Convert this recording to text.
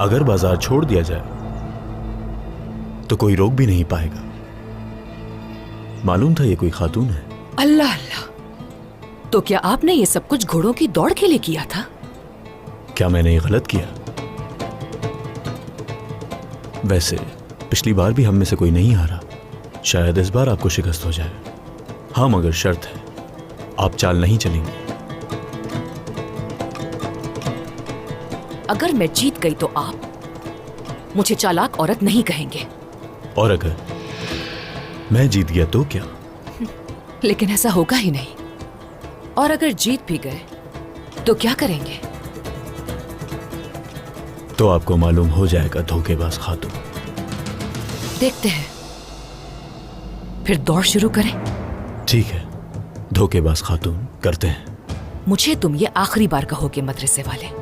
अगर बाजार छोड़ दिया जाए तो कोई रोक भी नहीं पाएगा। मालूम था ये कोई खातून है। अल्लाह अल्लाह, तो क्या आपने ये सब कुछ घोड़ों की दौड़ के लिए किया था? क्या मैंने ये गलत किया? वैसे पिछली बार भी हम में से कोई नहीं हारा, शायद इस बार आपको शिकस्त हो जाए। हाँ, मगर शर्त है, आप चाल नहीं चलेंगे। अगर मैं जीत गई तो आप मुझे चालाक औरत नहीं कहेंगे। और अगर मैं जीत गया तो क्या? लेकिन ऐसा होगा ही नहीं। और अगर जीत भी गए तो क्या करेंगे? तो आपको मालूम हो जाएगा धोखेबाज खातून। देखते हैं, फिर दौड़ शुरू करें। ठीक है, धोखेबाज खातून, करते हैं। मुझे तुम ये आखिरी बार कहोगे मदरसे वाले।